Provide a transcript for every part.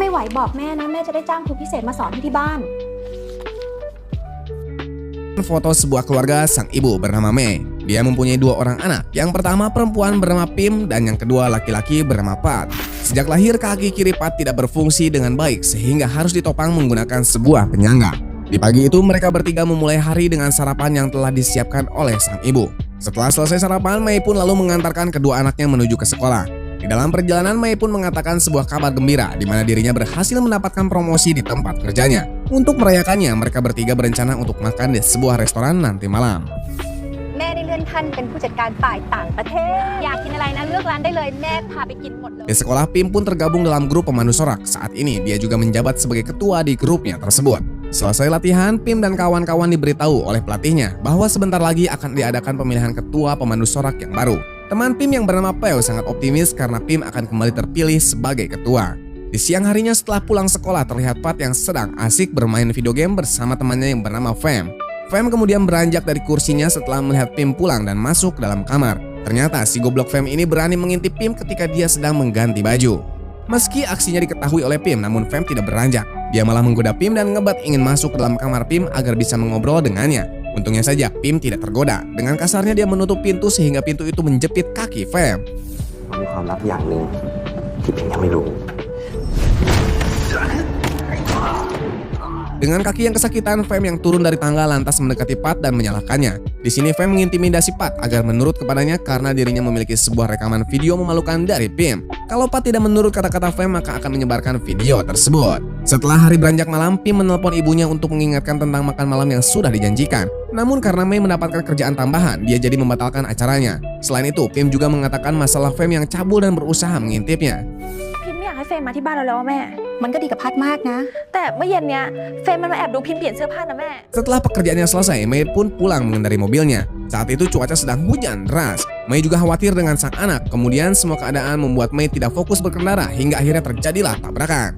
ไม่ไหวบอกแม่นะแม่จะได้จ้างครูพิเศษมาสอนให้ที่บ้าน Foto sebuah keluarga sang ibu bernama Mei. Dia mempunyai 2 orang anak. Yang pertama perempuan bernama Pim dan yang kedua laki-laki bernama Pat. Sejak lahir kaki kiri Pat tidak berfungsi dengan baik sehingga harus ditopang menggunakan sebuah penyangga. Di pagi itu mereka bertiga memulai hari dengan sarapan yang telah disiapkan oleh sang ibu. Setelah selesai sarapan, Mei pun lalu mengantarkan kedua anaknya menuju ke sekolah. Di dalam perjalanan, Mei pun mengatakan sebuah kabar gembira di mana dirinya berhasil mendapatkan promosi di tempat kerjanya. Untuk merayakannya, mereka bertiga berencana untuk makan di sebuah restoran nanti malam. แม่ได้เลื่อนขั้นเป็นผู้จัดการฝ่ายต่างประเทศอยากกินอะไรนะเลือกร้านได้เลยแม่พาไปกินหมดเลย Di sekolah, Pim pun tergabung dalam grup pemandu sorak. Saat ini, dia juga menjabat sebagai ketua di grupnya tersebut. Selesai latihan, Pim dan kawan-kawan diberitahu oleh pelatihnya bahwa sebentar lagi akan diadakan pemilihan ketua pemandu sorak yang baru. Teman Pim yang bernama Peo sangat optimis karena Pim akan kembali terpilih sebagai ketua. Di siang harinya setelah pulang sekolah terlihat Pat yang sedang asik bermain video game bersama temannya yang bernama Fem. Fem kemudian beranjak dari kursinya setelah melihat Pim pulang dan masuk ke dalam kamar. Ternyata si goblok Fem ini berani mengintip Pim ketika dia sedang mengganti baju. Meski aksinya diketahui oleh Pim, namun Fem tidak beranjak. Dia malah menggoda Pim dan ngebat ingin masuk ke dalam kamar Pim agar bisa mengobrol dengannya. Untungnya saja Pim tidak tergoda. Dengan kasarnya dia menutup pintu sehingga pintu itu menjepit kaki Fem. มีความลับอย่างหนึ่งที่เป็นยังไม่รู้ Dengan kaki yang kesakitan, Fem yang turun dari tangga lantas mendekati Pat dan menyalahkannya. Di sini Fem mengintimidasi Pat agar menurut kepadanya karena dirinya memiliki sebuah rekaman video memalukan dari Pim. Kalau Pat tidak menurut kata-kata Fem maka akan menyebarkan video tersebut. Setelah hari beranjak malam, Pim menelpon ibunya untuk mengingatkan tentang makan malam yang sudah dijanjikan. Namun karena Mei mendapatkan kerjaan tambahan, dia jadi membatalkan acaranya. Selain itu, Pim juga mengatakan masalah Fem yang cabul dan berusaha mengintipnya. พิมไม่อยากให้เฟรมมาที่บ้านเราแล้วแม่ มันก็ดีกับพัดมากนะ แต่เมื่อเย็นเนี้ยเฟรมมันมาแอบดูพิมเปลี่ยนเสื้อผ้านะแม่ Setelah pekerjaannya selesai, Mei pun pulang mengendarai mobilnya. Saat itu cuaca sedang hujan deras. Mei juga khawatir dengan sang anak. Kemudian semua keadaan membuat Mei tidak fokus berkendara hingga akhirnya terjadilah tabrakan.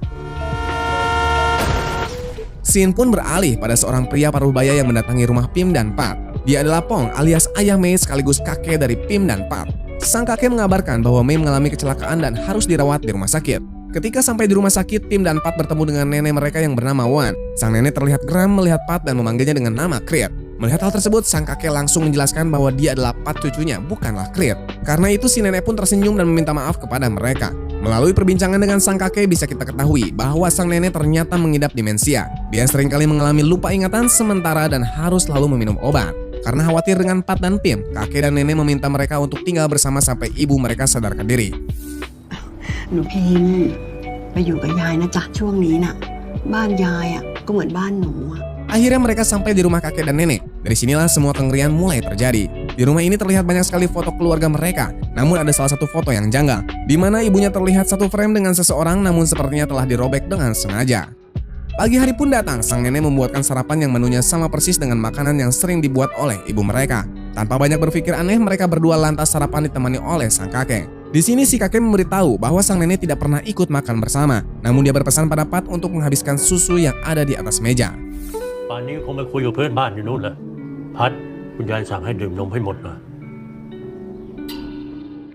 Scene pun beralih pada seorang pria paruh baya yang mendatangi rumah Pim dan Pat. Dia adalah Pong alias ayah Mei sekaligus kakek dari Pim dan Pat. Sang kakek mengabarkan bahwa Mei mengalami kecelakaan dan harus dirawat di rumah sakit. Ketika sampai di rumah sakit, Pim dan Pat bertemu dengan nenek mereka yang bernama Wan. Sang nenek terlihat geram melihat Pat dan memanggilnya dengan nama Creed. Melihat hal tersebut, sang kakek langsung menjelaskan bahwa dia adalah Pat cucunya, bukanlah Creed. Karena itu si nenek pun tersenyum dan meminta maaf kepada mereka. Melalui perbincangan dengan sang kakek bisa kita ketahui bahwa sang nenek ternyata mengidap demensia. Dia seringkali mengalami lupa ingatan sementara dan harus selalu meminum obat. Karena khawatir dengan Pat dan Pim, kakek dan nenek meminta mereka untuk tinggal bersama sampai ibu mereka sadarkan diri. หนูพิมพ์ไปอยู่กับยายนะจ๊ะช่วงนี้น่ะบ้านยายอ่ะก็เหมือนบ้านหนูอ่ะ Akhirnya mereka sampai di rumah kakek dan nenek. Dari sinilah semua kengerian mulai terjadi. Di rumah ini terlihat banyak sekali foto keluarga mereka. Namun ada salah satu foto yang janggal, di mana ibunya terlihat satu frame dengan seseorang namun sepertinya telah dirobek dengan sengaja. Pagi hari pun datang, sang nenek membuatkan sarapan yang menunya sama persis dengan makanan yang sering dibuat oleh ibu mereka. Tanpa banyak berpikir aneh, mereka berdua lantas sarapan ditemani oleh sang kakek. Di sini si kakek memberitahu bahwa sang nenek tidak pernah ikut makan bersama. Namun dia berpesan pada Pat untuk menghabiskan susu yang ada di atas meja. ป่านนี้คงไปคุยกับเพื่อนบ้านอยู่นู่นแหละพัดคุณยายสั่งให้ดื่มนมให้หมดนะ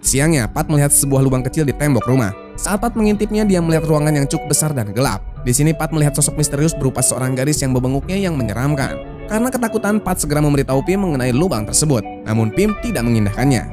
Siangnya, Pat melihat sebuah lubang kecil di tembok rumah. Saat Pat mengintipnya, dia melihat ruangan yang cukup besar dan gelap. Di sini Pat melihat sosok misterius berupa seorang gadis yang membenguknya yang menyeramkan. Karena ketakutan, Pat segera memberitahu Pim mengenai lubang tersebut. Namun Pim tidak mengindahkannya.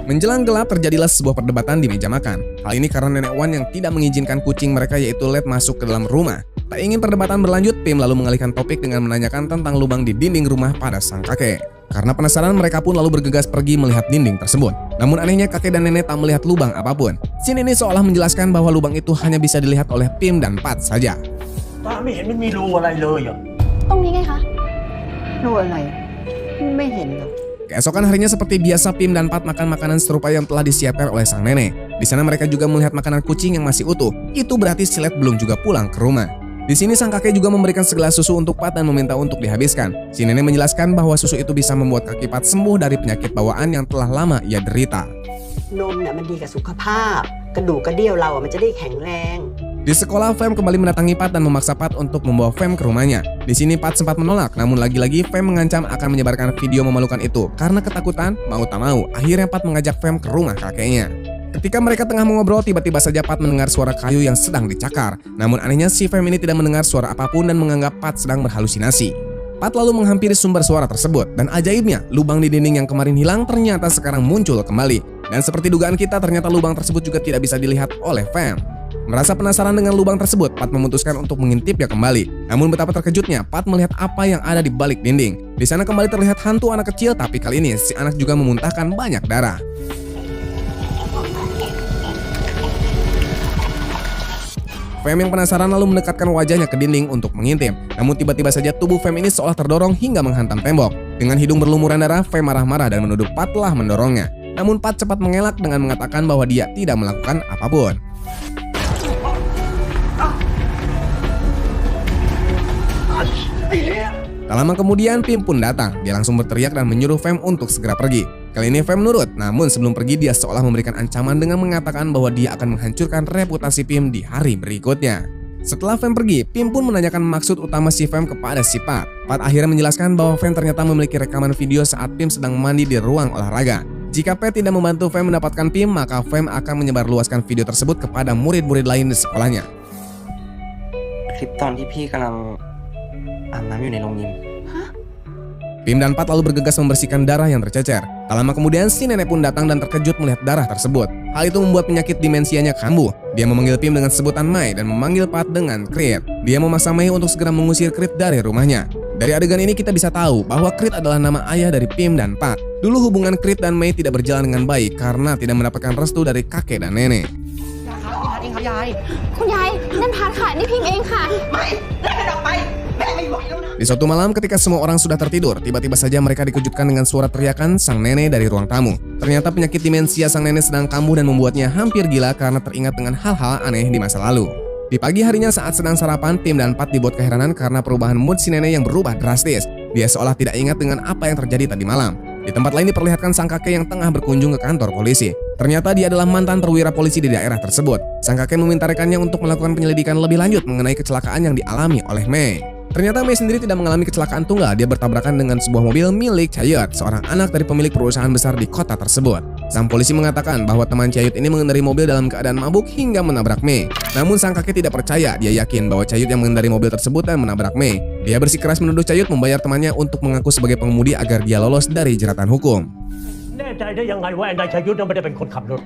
Menjelang gelap terjadilah sebuah perdebatan di meja makan. Hal ini karena nenek Wan yang tidak mengizinkan kucing mereka yaitu Led masuk ke dalam rumah. Tak ingin perdebatan berlanjut, Pim lalu mengalihkan topik dengan menanyakan tentang lubang di dinding rumah pada sang kakek. Karena penasaran mereka pun lalu bergegas pergi melihat dinding tersebut. Namun anehnya kakek dan nenek tak melihat lubang apapun. Si nenek seolah menjelaskan bahwa lubang itu hanya bisa dilihat oleh Pim dan Pat saja. ป้าไม่เห็นมันมีรูอะไรเลยอ่ะ ตรงนี้ไงคะ รู้อะไรไม่เห็นหรอก Keesokan harinya seperti biasa Pim dan Pat makan makanan serupa yang telah disiapkan oleh sang nenek. Di sana mereka juga melihat makanan kucing yang masih utuh. Itu berarti si Led belum juga pulang ke rumah. Di sini sang kakek juga memberikan segelas susu untuk Pat dan meminta untuk dihabiskan. Si nenek menjelaskan bahwa susu itu bisa membuat kaki Pat sembuh dari penyakit bawaan yang telah lama ia derita. นมเนี่ยมันดีกับสุขภาพกระดูกกระเดี่ยวเราอ่ะมันจะได้แข็งแรง Di sekolah, Fem kembali mendatangi Pat dan memaksa Pat untuk membawa Fem ke rumahnya. Di sini Pat sempat menolak, namun lagi-lagi Fem mengancam akan menyebarkan video memalukan itu. Karena ketakutan, mau tak mau, akhirnya Pat mengajak Fem ke rumah kakeknya. Ketika mereka tengah mengobrol, tiba-tiba saja Pat mendengar suara kayu yang sedang dicakar. Namun anehnya si Fem ini tidak mendengar suara apapun dan menganggap Pat sedang berhalusinasi. Pat lalu menghampiri sumber suara tersebut, dan ajaibnya, lubang di dinding yang kemarin hilang ternyata sekarang muncul kembali. Dan seperti dugaan kita, ternyata lubang tersebut juga tidak bisa dilihat oleh Fem. Merasa penasaran dengan lubang tersebut, Pat memutuskan untuk mengintipnya kembali. Namun betapa terkejutnya, Pat melihat apa yang ada di balik dinding. Di sana kembali terlihat hantu anak kecil, tapi kali ini si anak juga memuntahkan banyak darah. Fem yang penasaran lalu mendekatkan wajahnya ke dinding untuk mengintip. Namun tiba-tiba saja tubuh Fem ini seolah terdorong hingga menghantam tembok. Dengan hidung berlumuran darah, Fem marah-marah dan menuduh Pat telah mendorongnya. Namun Pat cepat mengelak dengan mengatakan bahwa dia tidak melakukan apapun. Tak lama kemudian, Pim pun datang. Dia langsung berteriak dan menyuruh Fem untuk segera pergi. Kali ini Fem nurut, namun sebelum pergi dia seolah memberikan ancaman dengan mengatakan bahwa dia akan menghancurkan reputasi Pim di hari berikutnya. Setelah Fem pergi, Pim pun menanyakan maksud utama si Fem kepada si Pat. Pat akhirnya menjelaskan bahwa Fem ternyata memiliki rekaman video saat Pim sedang mandi di ruang olahraga. Jika Pat tidak membantu Fem mendapatkan Pim, maka Fem akan menyebarluaskan video tersebut kepada murid-murid lain di sekolahnya. คลิปตอนที่พี่กำลังอาบน้ำอยู่ในโรงยิม Pim dan Pat lalu bergegas membersihkan darah yang tercecer. Tak lama kemudian si nenek pun datang dan terkejut melihat darah tersebut. Hal itu membuat penyakit demensianya kambuh. Dia memanggil Pim dengan sebutan Mai dan memanggil Pat dengan Krit. Dia memaksa Mai untuk segera mengusir Krit dari rumahnya. Dari adegan ini kita bisa tahu bahwa Krit adalah nama ayah dari Pim dan Pat. Dulu hubungan Krit dan Mai tidak berjalan dengan baik karena tidak mendapatkan restu dari kakek dan nenek. คุณยายนั่นพัดค่ะนี่พิมพ์เองค่ะ Di suatu malam ketika semua orang sudah tertidur, tiba-tiba saja mereka dikejutkan dengan suara teriakan sang nenek dari ruang tamu. Ternyata penyakit demensia sang nenek sedang kambuh dan membuatnya hampir gila karena teringat dengan hal-hal aneh di masa lalu. Di pagi harinya saat sedang sarapan, Pim dan Pat dibuat keheranan karena perubahan mood si nenek yang berubah drastis. Dia seolah tidak ingat dengan apa yang terjadi tadi malam. Di tempat lain diperlihatkan sang kakek yang tengah berkunjung ke kantor polisi. Ternyata dia adalah mantan perwira polisi di daerah tersebut. Sang kakek meminta rekannya untuk melakukan penyelidikan lebih lanjut mengenai kecelakaan yang dialami oleh Mei. Ternyata Mei sendiri tidak mengalami kecelakaan tunggal, dia bertabrakan dengan sebuah mobil milik Chayut, seorang anak dari pemilik perusahaan besar di kota tersebut. Sang polisi mengatakan bahwa teman Chayut ini mengendarai mobil dalam keadaan mabuk hingga menabrak Mei. Namun sang kakek tidak percaya, dia yakin bahwa Chayut yang mengendarai mobil tersebut dan menabrak Mei. Dia bersikeras menuduh Chayut membayar temannya untuk mengaku sebagai pengemudi agar dia lolos dari jeratan hukum. แน่ใจได้ยังไงว่าไอ้นายชยุทธนั้นไม่ได้เป็นคนขับรถ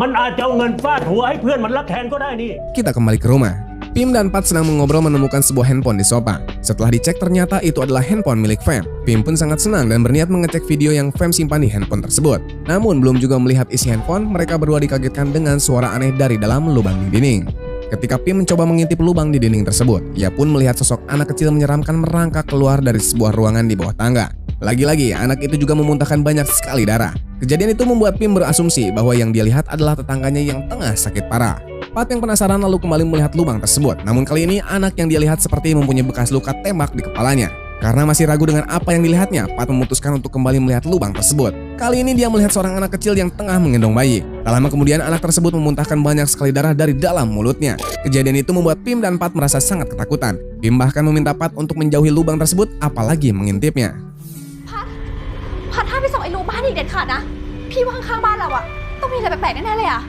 มันอาจจะเอาเงินฟาดหัวให้เพื่อนมันรับแทนก็ได้นี่ Kita kembali ke rumah. Pim dan Pat sedang mengobrol menemukan sebuah handphone di sofa. Setelah dicek ternyata itu adalah handphone milik Fem. Pim pun sangat senang dan berniat mengecek video yang Fem simpan di handphone tersebut. Namun belum juga melihat isi handphone, mereka berdua dikagetkan dengan suara aneh dari dalam lubang di dinding. Ketika Pim mencoba mengintip lubang di dinding tersebut, ia pun melihat sosok anak kecil menyeramkan merangkak keluar dari sebuah ruangan di bawah tangga. Lagi-lagi, anak itu juga memuntahkan banyak sekali darah. Kejadian itu membuat Pim berasumsi bahwa yang dia lihat adalah tetangganya yang tengah sakit parah. Pat yang penasaran lalu kembali melihat lubang tersebut. Namun kali ini anak yang dia lihat seperti mempunyai bekas luka tembak di kepalanya. Karena masih ragu dengan apa yang dilihatnya, Pat memutuskan untuk kembali melihat lubang tersebut. Kali ini dia melihat seorang anak kecil yang tengah menggendong bayi. Tak lama kemudian anak tersebut memuntahkan banyak sekali darah dari dalam mulutnya. Kejadian itu membuat Pim dan Pat merasa sangat ketakutan. Pim bahkan meminta Pat untuk menjauhi lubang tersebut, apalagi mengintipnya. พัดห้ามไปส่งไอ้ลูกบ้านอีกเด็ดขาดนะพี่ว่าข้างๆบ้านเราอะต้องมีอะไรแปลกๆแน่ๆเลยอะ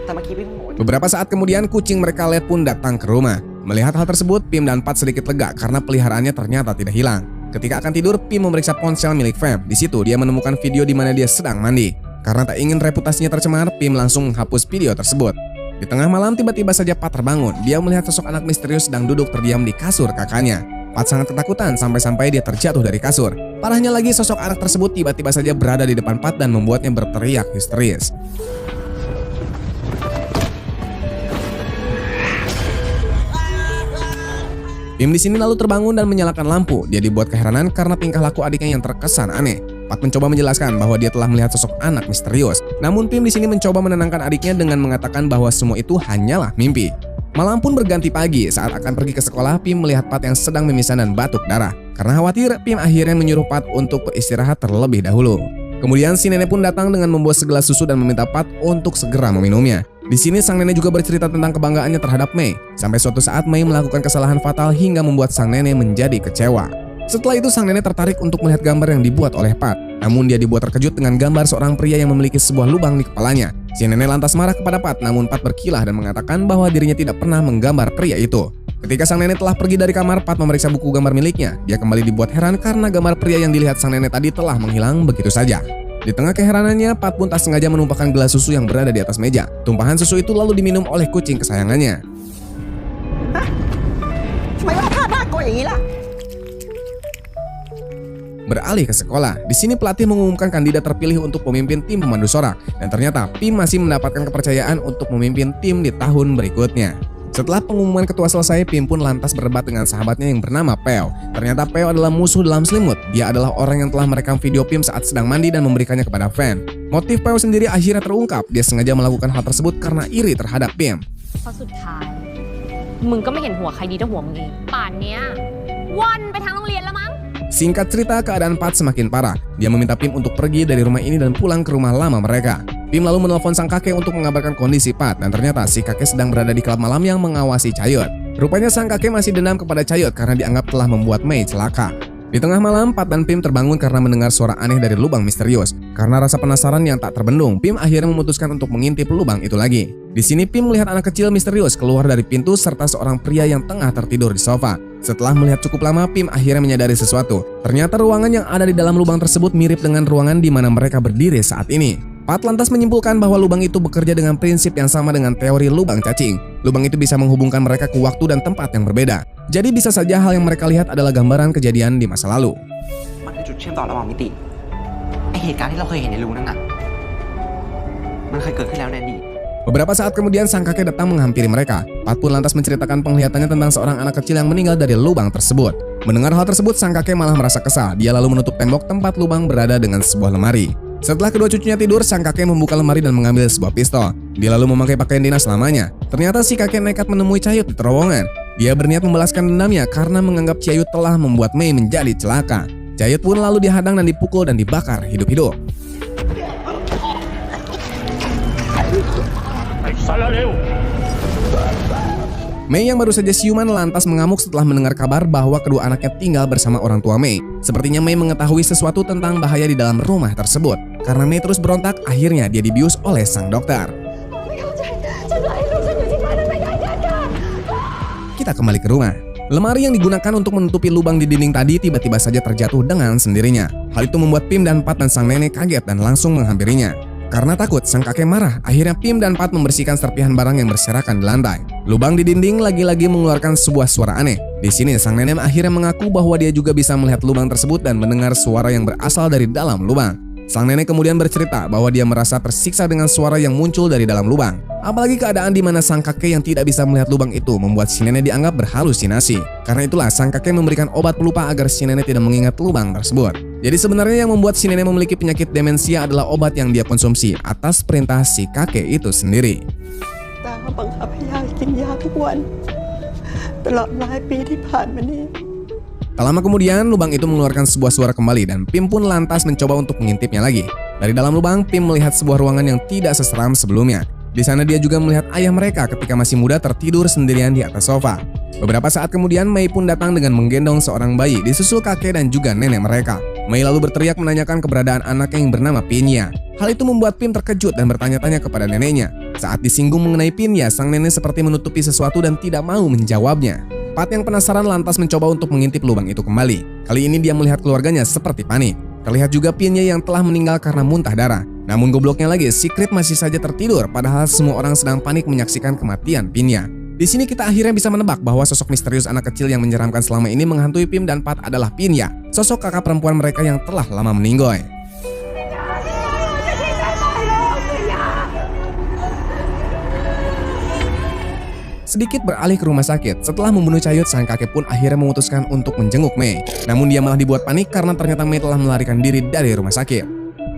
แต่เมื่อกี้พี่เพิ่งบอกว่า Beberapa saat kemudian kucing mereka Led pun datang ke rumah. Melihat hal tersebut, Pim dan Pat sedikit lega karena peliharaannya ternyata tidak hilang. Ketika akan tidur, Pim memeriksa ponsel milik Fem. Di situ dia menemukan video di mana dia sedang mandi. Karena tak ingin reputasinya tercemar, Pim langsung menghapus video tersebut. Di tengah malam tiba-tiba saja Pat terbangun. Dia melihat sosok anak misterius sedang duduk terdiam di kasur kakaknya. Pat sangat ketakutan sampai-sampai dia terjatuh dari kasur. Parahnya lagi, sosok anak tersebut tiba-tiba saja berada di depan Pat dan membuatnya berteriak histeris. Pim di sini lalu terbangun dan menyalakan lampu. Dia dibuat keheranan karena tingkah laku adiknya yang terkesan aneh. Pat mencoba menjelaskan bahwa dia telah melihat sosok anak misterius. Namun Pim di sini mencoba menenangkan adiknya dengan mengatakan bahwa semua itu hanyalah mimpi. Malam pun berganti pagi. Saat akan pergi ke sekolah, Pim melihat Pat yang sedang mimisan dan batuk darah. Karena khawatir, Pim akhirnya menyuruh Pat untuk beristirahat terlebih dahulu. Kemudian si nenek pun datang dengan membawa segelas susu dan meminta Pat untuk segera meminumnya. Di sini sang nenek juga bercerita tentang kebanggaannya terhadap Mei, sampai suatu saat Mei melakukan kesalahan fatal hingga membuat sang nenek menjadi kecewa. Setelah itu sang nenek tertarik untuk melihat gambar yang dibuat oleh Pat. Namun dia dibuat terkejut dengan gambar seorang pria yang memiliki sebuah lubang di kepalanya. Si nenek lantas marah kepada Pat, namun Pat berkilah dan mengatakan bahwa dirinya tidak pernah menggambar pria itu. Ketika sang nenek telah pergi dari kamar, Pat memeriksa buku gambar miliknya. Dia kembali dibuat heran karena gambar pria yang dilihat sang nenek tadi telah menghilang begitu saja. Di tengah keheranannya, Pat pun tak sengaja menumpahkan gelas susu yang berada di atas meja. Tumpahan susu itu lalu diminum oleh kucing kesayangannya. Beralih ke sekolah, di sini pelatih mengumumkan kandidat terpilih untuk memimpin tim pemandu sorak, dan ternyata Pim masih mendapatkan kepercayaan untuk memimpin tim di tahun berikutnya. Setelah pengumuman ketua selesai, Pim pun lantas berdebat dengan sahabatnya yang bernama Peo. Ternyata Peo adalah musuh dalam selimut. Dia adalah orang yang telah merekam video Pim saat sedang mandi dan memberikannya kepada fan. Motif Peo sendiri akhirnya terungkap. Dia sengaja melakukan hal tersebut karena iri terhadap Pim. เพราะสุดท้ายมึงก็ไม่เห็นหัวใครดีเท่าหัวมึงเองป่านเนี้ยวนไปทางโรงเรียนแล้วมั้ง Singkat cerita, keadaan Pat semakin parah. Dia meminta Pim untuk pergi dari rumah ini dan pulang ke rumah lama mereka. Pim lalu menelpon sang kakek untuk mengabarkan kondisi Pat, dan ternyata si kakek sedang berada di klub malam yang mengawasi Chayot. Rupanya sang kakek masih dendam kepada Chayot karena dianggap telah membuat Mei celaka. Di tengah malam, Pat dan Pim terbangun karena mendengar suara aneh dari lubang misterius. Karena rasa penasaran yang tak terbendung, Pim akhirnya memutuskan untuk mengintip lubang itu lagi. Di sini Pim melihat anak kecil misterius keluar dari pintu serta seorang pria yang tengah tertidur di sofa. Setelah melihat cukup lama, Pim akhirnya menyadari sesuatu. Ternyata ruangan yang ada di dalam lubang tersebut mirip dengan ruangan di mana mereka berdiri saat ini. Pat lantas menyimpulkan bahwa lubang itu bekerja dengan prinsip yang sama dengan teori lubang cacing. Lubang itu bisa menghubungkan mereka ke waktu dan tempat yang berbeda. Jadi bisa saja hal yang mereka lihat adalah gambaran kejadian di masa lalu. มันคือจุดเชื่อมต่อระหว่างมิติไอ้เหตุการณ์ที่เราเคยเห็นในรูนั่นน่ะมันเคยเกิดขึ้นแล้วในอดีต Beberapa saat kemudian sang kakek datang menghampiri mereka. Pat pun lantas menceritakan penglihatannya tentang seorang anak kecil yang meninggal dari lubang tersebut. Mendengar hal tersebut, sang kakek malah merasa kesal. Dia lalu menutup tembok tempat lubang berada dengan sebuah lemari. Setelah kedua cucunya tidur, sang kakek membuka lemari dan mengambil sebuah pistol. Dia lalu memakai pakaian dinas lamanya. Ternyata si kakek nekat menemui Chayot di terowongan. Dia berniat membalaskan dendamnya karena menganggap Chayot telah membuat Mei menjadi celaka. Chayot pun lalu dihadang dan dipukul dan dibakar hidup-hidup. Mei yang baru saja siuman lantas mengamuk setelah mendengar kabar bahwa kedua anaknya tinggal bersama orang tua Mei. Sepertinya Mei mengetahui sesuatu tentang bahaya di dalam rumah tersebut. Karena Mei terus berontak, akhirnya dia dibius oleh sang dokter. Kita kembali ke rumah. Lemari yang digunakan untuk menutupi lubang di dinding tadi tiba-tiba saja terjatuh dengan sendirinya. Hal itu membuat Pim dan Pat dan sang nenek kaget dan langsung menghampirinya. Karena takut, sang kakek marah. Akhirnya Pim dan Pat membersihkan serpihan barang yang berserakan di lantai. Lubang di dinding lagi-lagi mengeluarkan sebuah suara aneh. Di sini, sang nenek akhirnya mengaku bahwa dia juga bisa melihat lubang tersebut dan mendengar suara yang berasal dari dalam lubang. Sang nenek kemudian bercerita bahwa dia merasa tersiksa dengan suara yang muncul dari dalam lubang. Apalagi keadaan di mana sang kakek yang tidak bisa melihat lubang itu membuat si nenek dianggap berhalusinasi. Karena itulah sang kakek memberikan obat pelupa agar si nenek tidak mengingat lubang tersebut. Jadi sebenarnya yang membuat si nenek memiliki penyakit demensia adalah obat yang dia konsumsi atas perintah si kakek itu sendiri. ตาเขาบังคับให้ยายกินยาทุกวันตลอดหลายปีที่ผ่านมานี้ Tak lama kemudian, lubang itu mengeluarkan sebuah suara kembali dan Pim pun lantas mencoba untuk mengintipnya lagi. Dari dalam lubang, Pim melihat sebuah ruangan yang tidak seseram sebelumnya. Di sana dia juga melihat ayah mereka ketika masih muda tertidur sendirian di atas sofa. Beberapa saat kemudian, Mei pun datang dengan menggendong seorang bayi disusul kakek dan juga nenek mereka. Mei lalu berteriak menanyakan keberadaan anaknya yang bernama Pinya. Hal itu membuat Pim terkejut dan bertanya-tanya kepada neneknya. Saat disinggung mengenai Pinya, sang nenek seperti menutupi sesuatu dan tidak mau menjawabnya. Pat yang penasaran lantas mencoba untuk mengintip lubang itu kembali. Kali ini dia melihat keluarganya seperti panik. Terlihat juga Pinya yang telah meninggal karena muntah darah. Namun gobloknya lagi, si Creed masih saja tertidur padahal semua orang sedang panik menyaksikan kematian Pinya. Di sini kita akhirnya bisa menebak bahwa sosok misterius anak kecil yang menyeramkan selama ini menghantui Pim dan Pat adalah Pinya, sosok kakak perempuan mereka yang telah lama meninggoy. Sedikit beralih ke rumah sakit, setelah membunuh Chayot, sang kakek pun akhirnya memutuskan untuk menjenguk Mei. Namun dia malah dibuat panik karena ternyata Mei telah melarikan diri dari rumah sakit.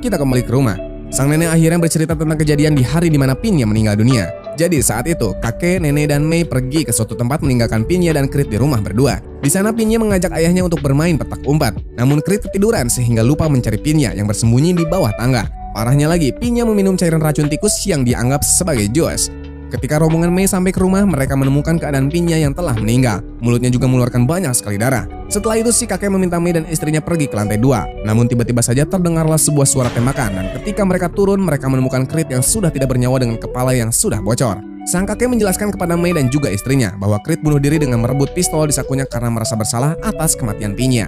Kita kembali ke rumah. Sang nenek akhirnya bercerita tentang kejadian di hari di mana Pinya meninggal dunia. Jadi saat itu, kakek, nenek, dan Mei pergi ke suatu tempat meninggalkan Pinya dan Creed di rumah berdua. Di sana Pinya mengajak ayahnya untuk bermain petak umpet. Namun Creed ketiduran sehingga lupa mencari Pinya yang bersembunyi di bawah tangga. Parahnya lagi, Pinya meminum cairan racun tikus yang dianggap sebagai jus. Ketika rombongan Mei sampai ke rumah, mereka menemukan keadaan Pinya yang telah meninggal. Mulutnya juga mengeluarkan banyak sekali darah. Setelah itu si kakek meminta Mei dan istrinya pergi ke lantai 2. Namun tiba-tiba saja terdengarlah sebuah suara tembakan dan ketika mereka turun, mereka menemukan Creed yang sudah tidak bernyawa dengan kepala yang sudah bocor. Sang kakek menjelaskan kepada Mei dan juga istrinya bahwa Creed bunuh diri dengan merebut pistol di sakunya karena merasa bersalah atas kematian Pinya.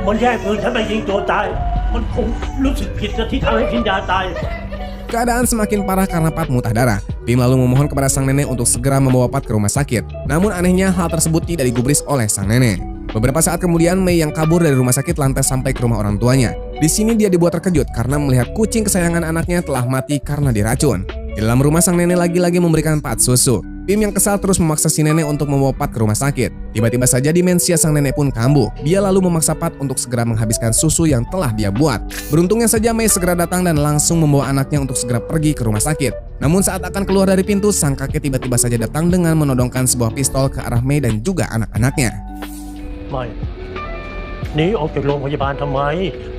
มันแย่งปืนฉันไปยิงตัวตายมันคงรู้สึกผิดนะที่ทำให้พิญญาตาย Keadaan semakin parah karena Pat muntah darah. Pim lalu memohon kepada sang nenek untuk segera membawa Pat ke rumah sakit. Namun anehnya hal tersebut tidak digubris oleh sang nenek. Beberapa saat kemudian Mei yang kabur dari rumah sakit lantas sampai ke rumah orang tuanya. Di sini dia dibuat terkejut karena melihat kucing kesayangan anaknya telah mati karena diracun. Di dalam rumah sang nenek lagi-lagi memberikan Pat susu. Pim yang kesal terus memaksa si nenek untuk membawa Pat ke rumah sakit. Tiba-tiba saja demensia sang nenek pun kambuh. Dia lalu memaksa Pat untuk segera menghabiskan susu yang telah dia buat. Beruntungnya saja Mei segera datang dan langsung membawa anaknya untuk segera pergi ke rumah sakit. Namun saat akan keluar dari pintu, sang kakek tiba-tiba saja datang dengan menodongkan sebuah pistol ke arah Mei dan juga anak-anaknya. ไม่หนีออกจากโรงพยาบาลทำไม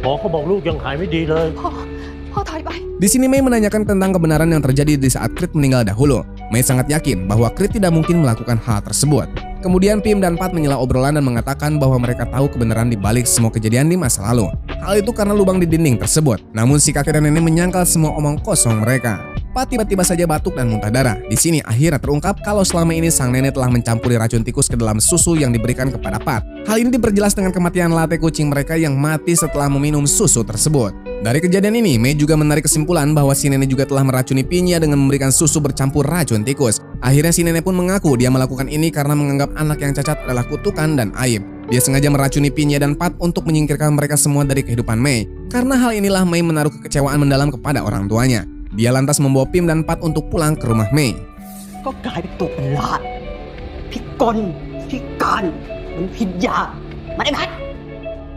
หมอเขาบอกลูกยังหายไม่ดีเลย พ่อถอยไป Di sini Mei menanyakan tentang kebenaran yang terjadi di saat Creed meninggal dahulu. Mei sangat yakin bahwa Creed tidak mungkin melakukan hal tersebut. Kemudian Pim dan Pat menyela obrolan dan mengatakan bahwa mereka tahu kebenaran di balik semua kejadian di masa lalu. Hal itu karena lubang di dinding tersebut. Namun si kakek dan nenek menyangkal semua omong kosong mereka. Pat tiba-tiba saja batuk dan muntah darah. Di sini akhirnya terungkap kalau selama ini sang nenek telah mencampuri racun tikus ke dalam susu yang diberikan kepada Pat. Hal ini diperjelas dengan kematian latte kucing mereka yang mati setelah meminum susu tersebut. Dari kejadian ini, Mei juga menarik kesimpulan bahwa si nenek juga telah meracuni Pinya dengan memberikan susu bercampur racun tikus. Akhirnya si nenek pun mengaku dia melakukan ini karena menganggap anak yang cacat adalah kutukan dan aib. Dia sengaja meracuni Pinya dan Pat untuk menyingkirkan mereka semua dari kehidupan Mei. Karena hal inilah Mei menaruh kekecewaan mendalam kepada orang tuanya. Dia lantas membawa Pim dan Pat untuk pulang ke rumah Mei. ก็กลายเป็นตัวประหลาดพิกลพิการมันพิญญามันไอ้พัด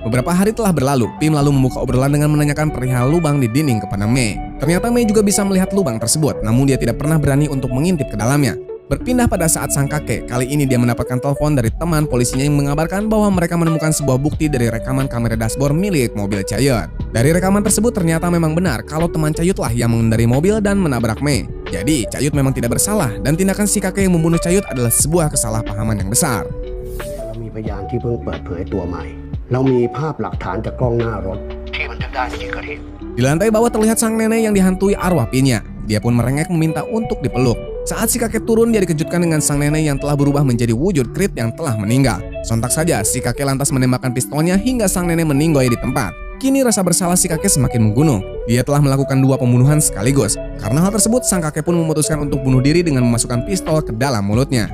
Beberapa hari telah berlalu, Pim lalu membuka obrolan dengan menanyakan perihal lubang di dinding kepada Mei. Ternyata Mei juga bisa melihat lubang tersebut, namun dia tidak pernah berani untuk mengintip ke dalamnya. Berpindah pada saat sang kakek, kali ini dia mendapatkan telepon dari teman polisinya yang mengabarkan bahwa mereka menemukan sebuah bukti dari rekaman kamera dashboard milik mobil Chayut. Dari rekaman tersebut ternyata memang benar kalau teman Chayut lah yang mengendarai mobil dan menabrak Mei. Jadi Chayut memang tidak bersalah dan tindakan si kakek yang membunuh Chayut adalah sebuah kesalahpahaman yang besar. เรามีพยานที่เพิ่งเปิดเผยตัวใหม่ เรามีภาพหลักฐานจากกล้องหน้ารถที่บันทึกได้ในที่เกิดเหตุ Di lantai bawah terlihat sang nenek yang dihantui arwah Pinya. Dia pun merengek meminta untuk dipeluk. Saat si kakek turun, dia dikejutkan dengan sang nenek yang telah berubah menjadi wujud Creed yang telah meninggal. Sontak saja si kakek lantas menembakkan pistolnya hingga sang nenek meninggoy di tempat. Kini rasa bersalah si kakek semakin menggunung. Dia telah melakukan 2 pembunuhan sekaligus. Karena hal tersebut, sang kakek pun memutuskan untuk bunuh diri dengan memasukkan pistol ke dalam mulutnya.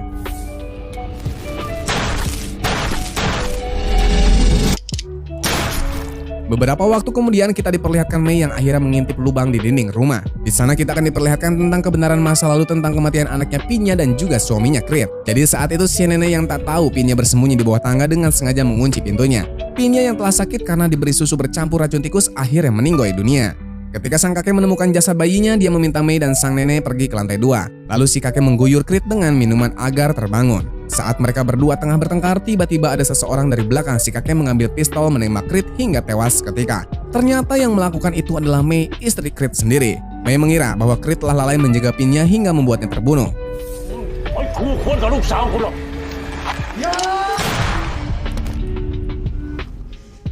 Beberapa waktu kemudian kita diperlihatkan Mei yang akhirnya mengintip lubang di dinding rumah. Di sana kita akan diperlihatkan tentang kebenaran masa lalu tentang kematian anaknya Pinya dan juga suaminya Creed. Jadi saat itu si nenek yang tak tahu Pinya bersembunyi di bawah tangga dengan sengaja mengunci pintunya. Pinya yang telah sakit karena diberi susu bercampur racun tikus akhirnya meninggoy dunia. Ketika sang kakek menemukan jasad bayinya, dia meminta Mei dan sang nenek pergi ke lantai 2. Lalu si kakek mengguyur Creed dengan minuman agar terbangun. Saat mereka berdua tengah bertengkar, tiba-tiba ada seseorang dari belakang si kakek mengambil pistol menembak Creed hingga tewas seketika. Ternyata yang melakukan itu adalah Mei, istri Creed sendiri. Mei mengira bahwa Creed telah lalai menjaga Pinya hingga membuatnya terbunuh.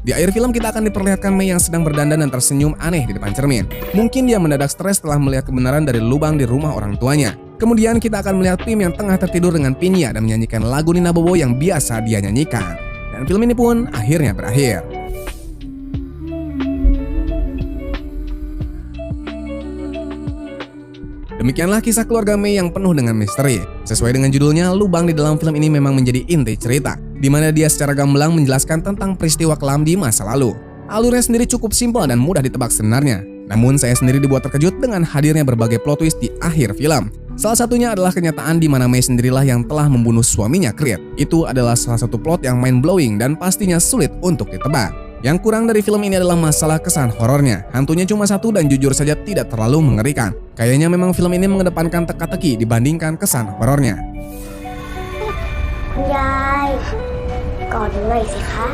Di akhir film kita akan diperlihatkan Mei yang sedang berdandan dan tersenyum aneh di depan cermin. Mungkin dia mendadak stres setelah melihat kebenaran dari lubang di rumah orang tuanya. Kemudian kita akan melihat Pim yang tengah tertidur dengan Pinya dan menyanyikan lagu Nina Bobo yang biasa dia nyanyikan. Dan film ini pun akhirnya berakhir. Demikianlah kisah keluarga Mei yang penuh dengan misteri. Sesuai dengan judulnya, lubang di dalam film ini memang menjadi inti cerita, di mana dia secara gamblang menjelaskan tentang peristiwa kelam di masa lalu. Alurnya sendiri cukup simpel dan mudah ditebak sebenarnya. Namun saya sendiri dibuat terkejut dengan hadirnya berbagai plot twist di akhir film. Salah satunya adalah kenyataan di mana Mei sendirilah yang telah membunuh suaminya Creed. Itu adalah salah satu plot yang mind-blowing dan pastinya sulit untuk ditebak. Yang kurang dari film ini adalah masalah kesan horornya. Hantunya cuma 1 dan jujur saja tidak terlalu mengerikan. Kayaknya memang film ini mengedepankan teka-teki dibandingkan kesan horornya. คุณยายกอดหนูหน่อยสิคะ